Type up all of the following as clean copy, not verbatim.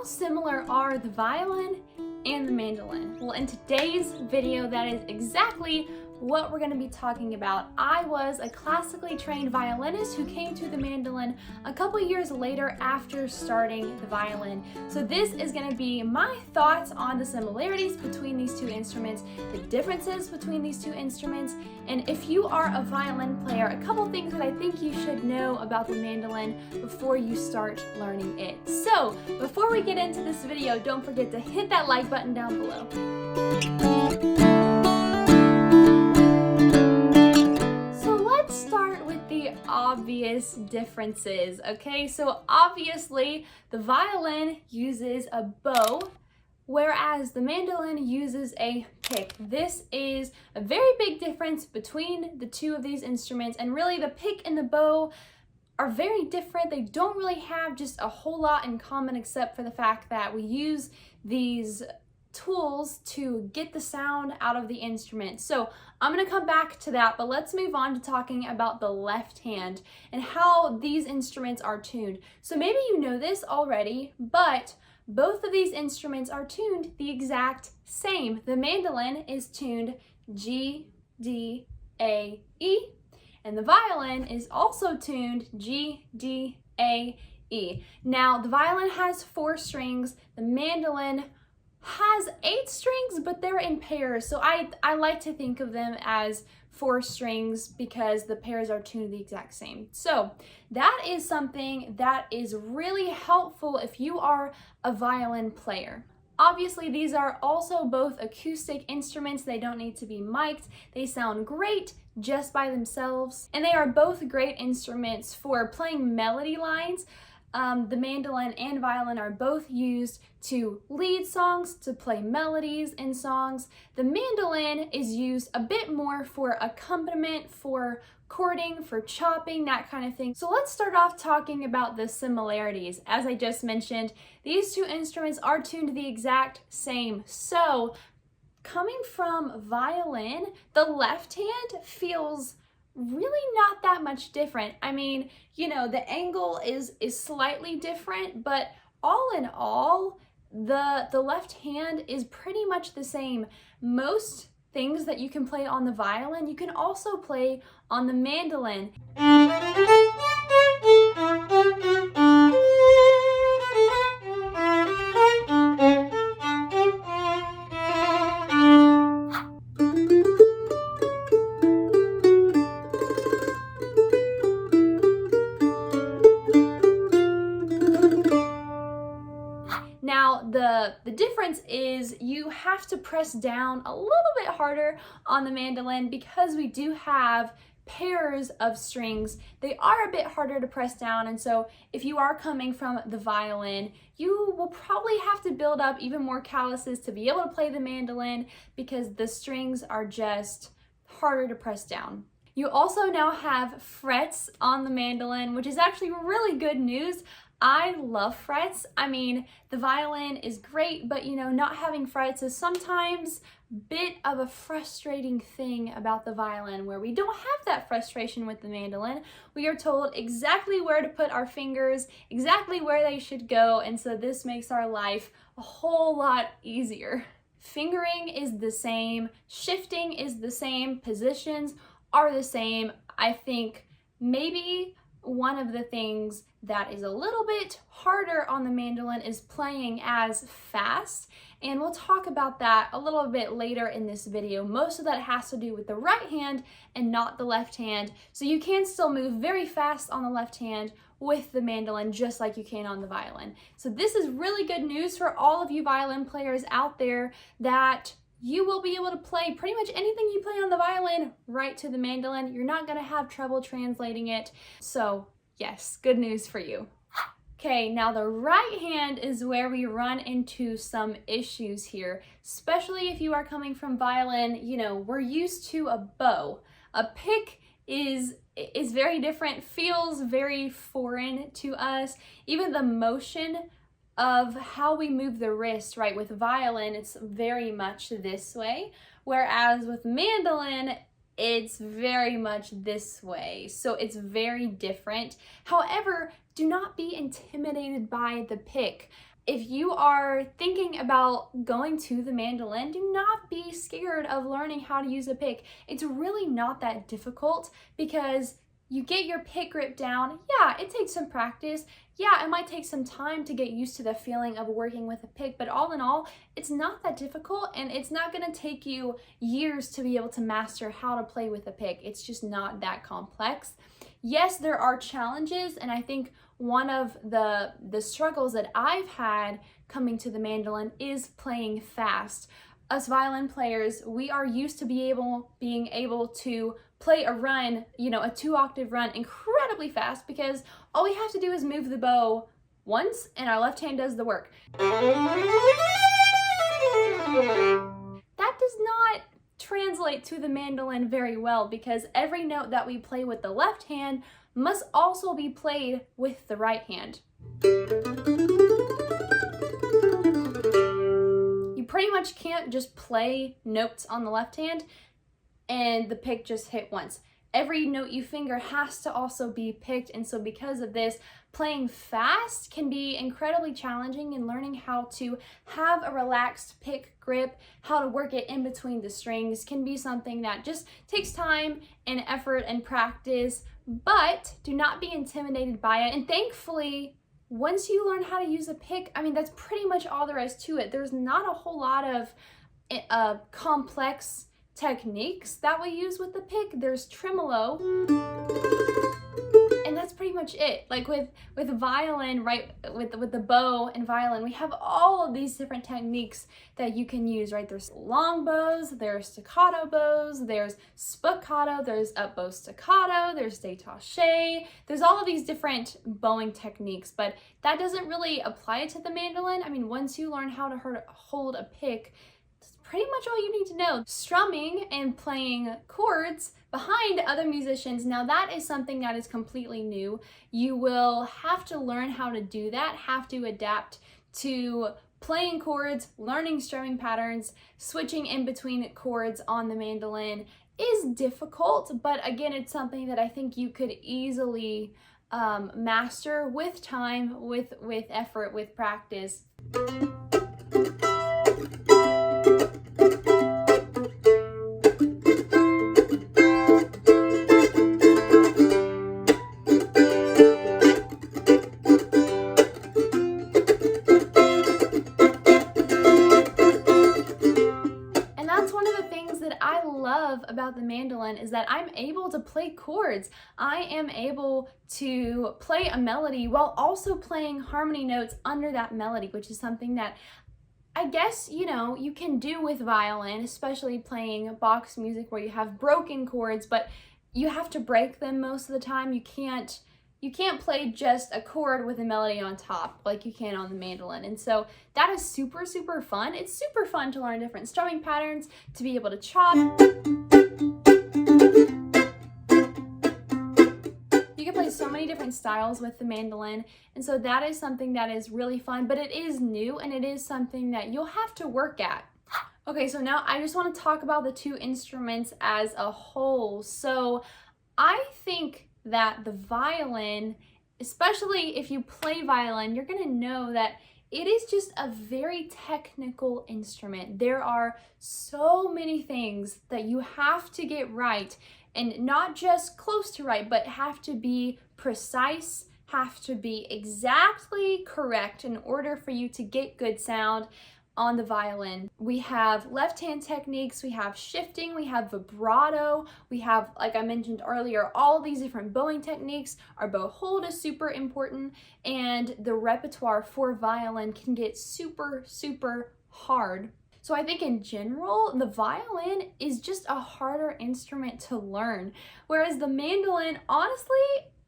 how similar are the violin and the mandolin? Well, in today's video, that is exactly what we're going to be talking about. I was a classically trained violinist who came to the mandolin a couple years later after starting the violin. So this is going to be my thoughts on the similarities between these two instruments, the differences between these two instruments, and if you are a violin player, a couple things that I think you should know about the mandolin before you start learning it. So before we get into this video, don't forget to hit that like button down below. Obvious differences, okay? So obviously the violin uses a bow, whereas the mandolin uses a pick. This is a very big difference between the two of these instruments, and really the pick and the bow are very different. They don't really have just a whole lot in common except for the fact that we use these tools to get the sound out of the instrument. So I'm going to come back to that, but let's move on to talking about the left hand and how these instruments are tuned. So maybe you know this already, but both of these instruments are tuned the exact same. The mandolin is tuned G, D, A, E, and the violin is also tuned G, D, A, E. Now, the violin has 4 strings, the mandolin has 8 strings, but they're in pairs. So I like to think of them as 4 strings because the pairs are tuned the exact same. So that is something that is really helpful if you are a violin player. Obviously, these are also both acoustic instruments. They don't need to be mic'd. They sound great just by themselves. And they are both great instruments for playing melody lines. The mandolin and violin are both used to lead songs, to play melodies in songs. The mandolin is used a bit more for accompaniment, for chording, for chopping, that kind of thing. So let's start off talking about the similarities. As I just mentioned, these two instruments are tuned the exact same. So coming from violin, the left hand feels really not that much different. I mean, you know, the angle is slightly different, but all in all, the left hand is pretty much the same. Most things that you can play on the violin, you can also play on the mandolin. Now, the difference is you have to press down a little bit harder on the mandolin because we do have pairs of strings. They are a bit harder to press down, and so if you are coming from the violin, you will probably have to build up even more calluses to be able to play the mandolin because the strings are just harder to press down. You also now have frets on the mandolin, which is actually really good news. I love frets. I mean, the violin is great, but you know, not having frets is sometimes a bit of a frustrating thing about the violin, where we don't have that frustration with the mandolin. We are told exactly where to put our fingers, exactly where they should go, and so this makes our life a whole lot easier. Fingering is the same, shifting is the same, positions are the same. I think maybe one of the things that is a little bit harder on the mandolin is playing as fast, and we'll talk about that a little bit later in this video. Most of that has to do with the right hand and not the left hand, so you can still move very fast on the left hand with the mandolin just like you can on the violin. So this is really good news for all of you violin players out there, that you will be able to play pretty much anything you play on the violin right to the mandolin. You're not going to have trouble translating it. So yes, good news for you. Okay, now the right hand is where we run into some issues here, especially if you are coming from violin. You know, we're used to a bow. A pick is very different, feels very foreign to us. Even the motion of how we move the wrist, right? With violin, it's very much this way, whereas with mandolin, it's very much this way. So it's very different. However, do not be intimidated by the pick. if you are thinking about going to the mandolin, do not be scared of learning how to use a pick. It's really not that difficult because you get your pick grip down. Yeah, it takes some practice. Yeah, it might take some time to get used to the feeling of working with a pick, but all in all, it's not that difficult, and it's not gonna take you years to be able to master how to play with a pick. It's just not that complex. Yes, there are challenges, and I think one of the struggles that I've had coming to the mandolin is playing fast. Us violin players, we are used to being able to play a run, you know, a 2-octave run incredibly fast because all we have to do is move the bow once and our left hand does the work. That does not translate to the mandolin very well because every note that we play with the left hand must also be played with the right hand. You pretty much can't just play notes on the left hand and the pick just hit once. Every note you finger has to also be picked, and so because of this, playing fast can be incredibly challenging, and learning how to have a relaxed pick grip, how to work it in between the strings can be something that just takes time and effort and practice, but do not be intimidated by it. And thankfully, once you learn how to use a pick, I mean, that's pretty much all there is to it. There's not a whole lot of complex techniques that we use with the pick. There's tremolo, and that's pretty much it. Like with violin, right, with the bow and violin, we have all of these different techniques that you can use, right? There's long bows, there's staccato bows, there's spiccato, there's up bow staccato, there's détaché, there's all of these different bowing techniques, but that doesn't really apply to the mandolin. I mean, once you learn how to hold a pick, pretty much all you need to know. Strumming and playing chords behind other musicians, now that is something that is completely new. You will have to learn how to do that, have to adapt to playing chords, learning strumming patterns, switching in between chords on the mandolin is difficult, but again, it's something that I think you could easily master with time, with effort, with practice. About the mandolin is that I'm able to play chords. I am able to play a melody while also playing harmony notes under that melody, which is something that I guess, you know, you can do with violin, especially playing box music where you have broken chords, but you have to break them most of the time. You can't play just a chord with a melody on top like you can on the mandolin. And so that is super, super fun. It's super fun to learn different strumming patterns, to be able to chop. You can play so many different styles with the mandolin. And so that is something that is really fun, but it is new and it is something that you'll have to work at. Okay, so now I just want to talk about the two instruments as a whole. So I think that the violin, especially if you play violin, you're gonna know that it is just a very technical instrument. There are so many things that you have to get right, and not just close to right, but have to be precise, have to be exactly correct in order for you to get good sound on the violin. We have left hand techniques, we have shifting, we have vibrato, we have, like I mentioned earlier, all these different bowing techniques. Our bow hold is super important, and the repertoire for violin can get super, super hard. So I think in general, the violin is just a harder instrument to learn, whereas the mandolin, honestly,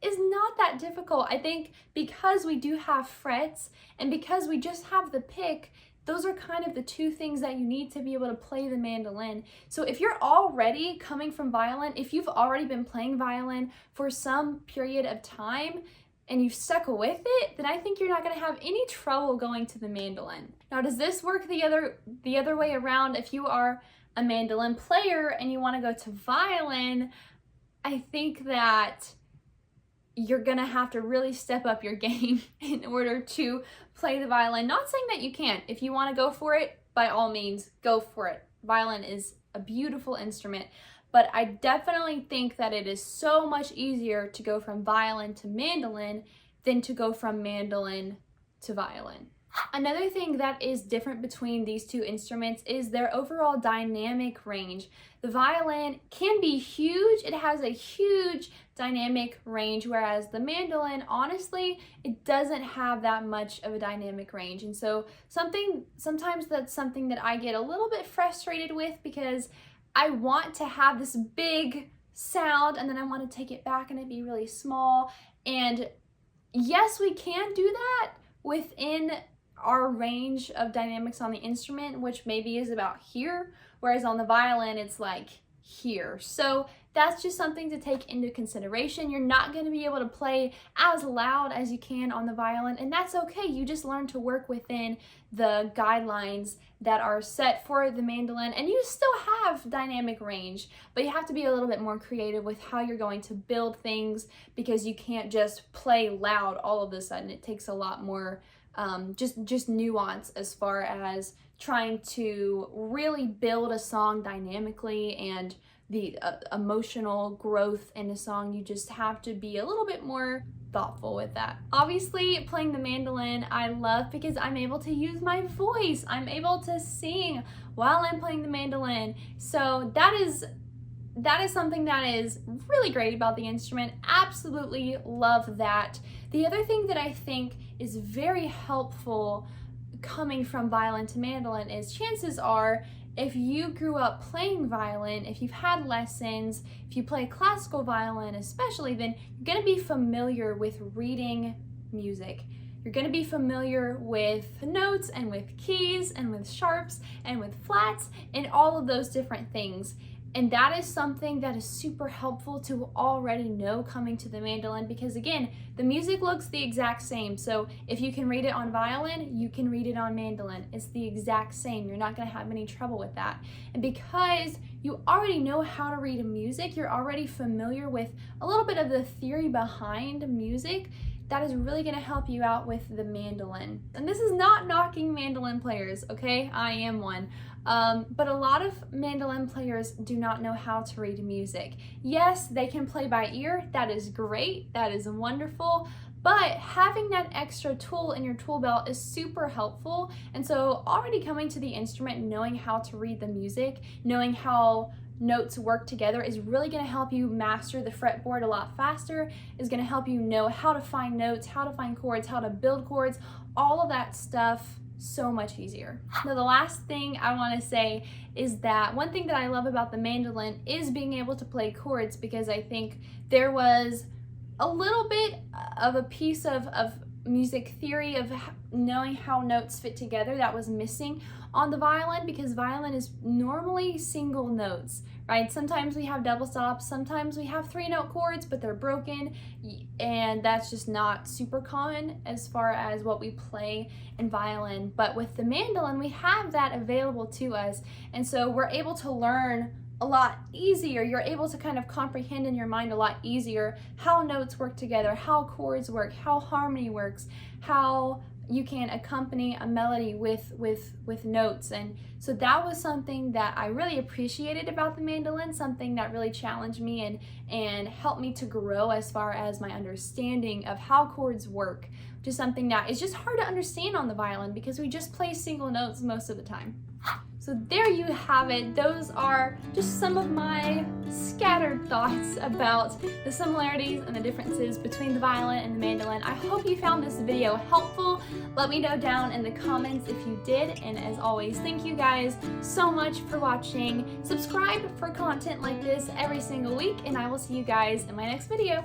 is not that difficult. I think because we do have frets and because we just have the pick, those are kind of the two things that you need to be able to play the mandolin. So if you're already coming from violin, if you've already been playing violin for some period of time and you've stuck with it, then I think you're not going to have any trouble going to the mandolin. Now, does this work the other way around? If you are a mandolin player and you want to go to violin, I think that you're gonna have to really step up your game in order to play the violin. Not saying that you can't. If you want to go for it, by all means, go for it. Violin is a beautiful instrument, but I definitely think that it is so much easier to go from violin to mandolin than to go from mandolin to violin. Another thing that is different between these two instruments is their overall dynamic range. The violin can be huge, it has a huge dynamic range, whereas the mandolin, honestly, it doesn't have that much of a dynamic range. And so sometimes that's something that I get a little bit frustrated with, because I want to have this big sound and then I want to take it back and it be really small. And yes, we can do that within our range of dynamics on the instrument, which maybe is about here, whereas on the violin it's like here. So that's just something to take into consideration. You're not going to be able to play as loud as you can on the violin, and that's okay. You just learn to work within the guidelines that are set for the mandolin, and you still have dynamic range, but you have to be a little bit more creative with how you're going to build things, because you can't just play loud all of a sudden. It takes a lot more just nuance as far as trying to really build a song dynamically and the emotional growth in a song. You just have to be a little bit more thoughtful with that. Obviously, playing the mandolin I love because I'm able to use my voice. I'm able to sing while I'm playing the mandolin. So that is something that is really great about the instrument. Absolutely love that. The other thing that I think is very helpful coming from violin to mandolin is, chances are, if you grew up playing violin, if you've had lessons, if you play classical violin especially, then you're going to be familiar with reading music. You're going to be familiar with notes and with keys and with sharps and with flats and all of those different things. And that is something that is super helpful to already know coming to the mandolin, because again, the music looks the exact same. So if you can read it on violin, you can read it on mandolin. It's the exact same. You're not going to have any trouble with that. And because you already know how to read music, you're already familiar with a little bit of the theory behind music, that is really going to help you out with the mandolin. And this is not knocking mandolin players, okay? I am one. But a lot of mandolin players do not know how to read music. Yes, they can play by ear. That is great. That is wonderful. But having that extra tool in your tool belt is super helpful. And so already coming to the instrument, knowing how to read the music, knowing how notes work together is really going to help you master the fretboard a lot faster, is going to help you know how to find notes, how to find chords, how to build chords, all of that stuff so much easier. Now, the last thing I want to say is that one thing that I love about the mandolin is being able to play chords, because I think there was a little bit of a piece of music theory of knowing how notes fit together that was missing on the violin, because violin is normally single notes, right? Sometimes we have double stops, sometimes we have 3-note chords, but they're broken, and that's just not super common as far as what we play in violin. But with the mandolin, we have that available to us, and so we're able to learn a lot easier. You're able to kind of comprehend in your mind a lot easier how notes work together, how chords work, how harmony works, how you can accompany a melody with notes. And so that was something that I really appreciated about the mandolin, something that really challenged me and helped me to grow as far as my understanding of how chords work, which is something that is just hard to understand on the violin because we just play single notes most of the time. So there you have it. Those are just some of my scattered thoughts about the similarities and the differences between the violin and the mandolin. I hope you found this video helpful. Let me know down in the comments if you did. And as always, thank you guys so much for watching. Subscribe for content like this every single week, and I will see you guys in my next video.